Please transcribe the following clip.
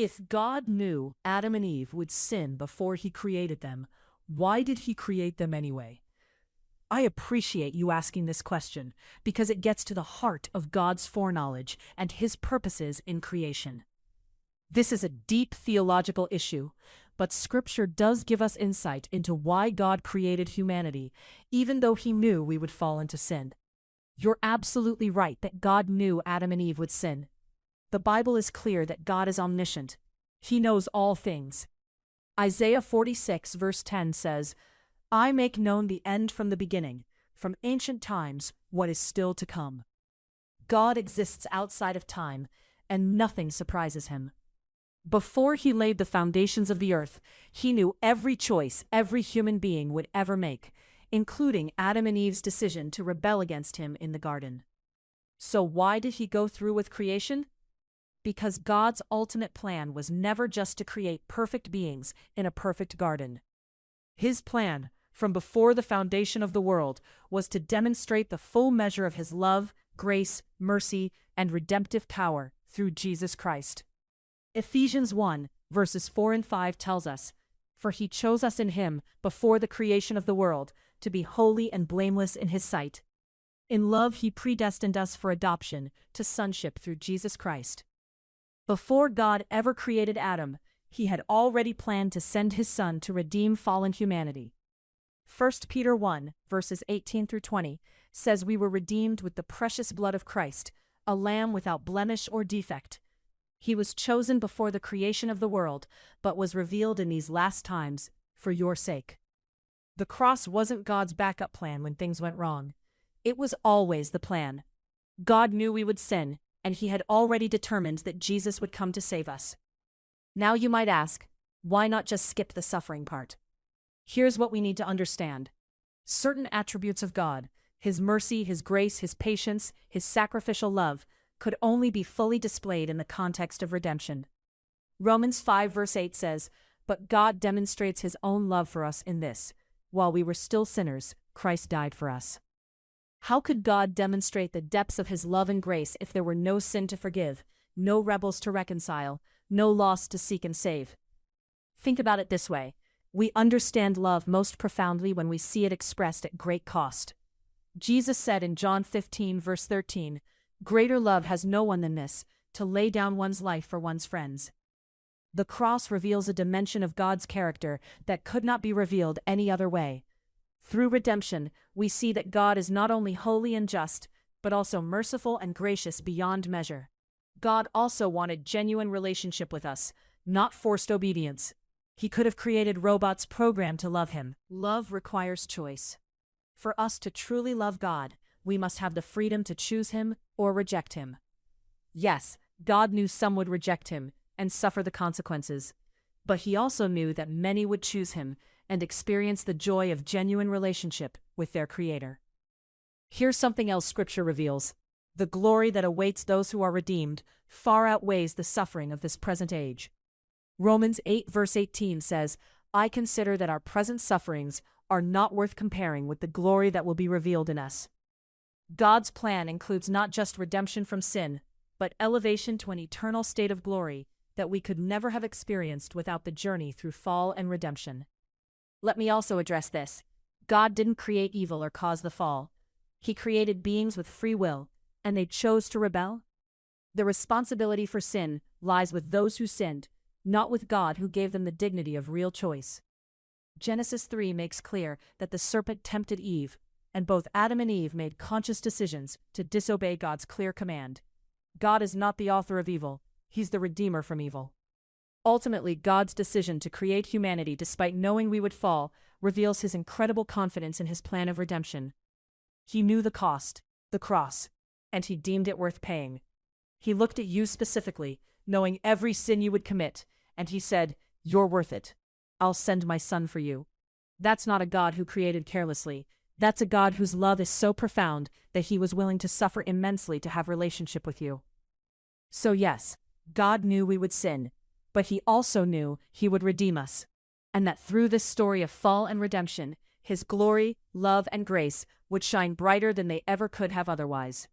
If God knew Adam and Eve would sin before he created them, why did he create them anyway? I appreciate you asking this question because it gets to the heart of God's foreknowledge and his purposes in creation. This is a deep theological issue, but Scripture does give us insight into why God created humanity, even though he knew we would fall into sin. You're absolutely right that God knew Adam and Eve would sin. The Bible is clear that God is omniscient. He knows all things. Isaiah 46 verse 10 says, "I make known the end from the beginning, from ancient times what is still to come." God exists outside of time, and nothing surprises him. Before he laid the foundations of the earth, he knew every choice every human being would ever make, including Adam and Eve's decision to rebel against him in the garden. So why did he go through with creation? Because God's ultimate plan was never just to create perfect beings in a perfect garden. His plan, from before the foundation of the world, was to demonstrate the full measure of his love, grace, mercy, and redemptive power through Jesus Christ. Ephesians 1, verses 4 and 5 tells us, "For he chose us in him, before the creation of the world, to be holy and blameless in his sight. In love he predestined us for adoption to sonship through Jesus Christ." Before God ever created Adam, he had already planned to send his Son to redeem fallen humanity. 1 Peter 1, verses 18 through 20, says we were redeemed with the precious blood of Christ, a lamb without blemish or defect. He was chosen before the creation of the world, but was revealed in these last times, for your sake. The cross wasn't God's backup plan when things went wrong. It was always the plan. God knew we would sin, and he had already determined that Jesus would come to save us. Now you might ask, why not just skip the suffering part? Here's what we need to understand. Certain attributes of God, his mercy, his grace, his patience, his sacrificial love, could only be fully displayed in the context of redemption. Romans 5 verse 8 says, "But God demonstrates his own love for us in this: while we were still sinners, Christ died for us." How could God demonstrate the depths of his love and grace if there were no sin to forgive, no rebels to reconcile, no lost to seek and save? Think about it this way. We understand love most profoundly when we see it expressed at great cost. Jesus said in John 15 verse 13, "Greater love has no one than this, to lay down one's life for one's friends." The cross reveals a dimension of God's character that could not be revealed any other way. Through redemption, we see that God is not only holy and just, but also merciful and gracious beyond measure. God also wanted genuine relationship with us, not forced obedience. He could have created robots programmed to love him. Love requires choice. For us to truly love God, we must have the freedom to choose him or reject him. Yes, God knew some would reject him and suffer the consequences, but he also knew that many would choose him and experience the joy of genuine relationship with their Creator. Here's something else Scripture reveals. The glory that awaits those who are redeemed far outweighs the suffering of this present age. Romans 8 verse 18 says, "I consider that our present sufferings are not worth comparing with the glory that will be revealed in us." God's plan includes not just redemption from sin, but elevation to an eternal state of glory that we could never have experienced without the journey through fall and redemption. Let me also address this. God didn't create evil or cause the fall. He created beings with free will, and they chose to rebel. The responsibility for sin lies with those who sinned, not with God who gave them the dignity of real choice. Genesis 3 makes clear that the serpent tempted Eve, and both Adam and Eve made conscious decisions to disobey God's clear command. God is not the author of evil, he's the redeemer from evil. Ultimately, God's decision to create humanity despite knowing we would fall reveals his incredible confidence in his plan of redemption. He knew the cost, the cross, and he deemed it worth paying. He looked at you specifically, knowing every sin you would commit, and he said, "You're worth it. I'll send my Son for you." That's not a God who created carelessly. That's a God whose love is so profound that he was willing to suffer immensely to have relationship with you. So yes, God knew we would sin, but he also knew he would redeem us, and that through this story of fall and redemption, his glory, love, and grace would shine brighter than they ever could have otherwise.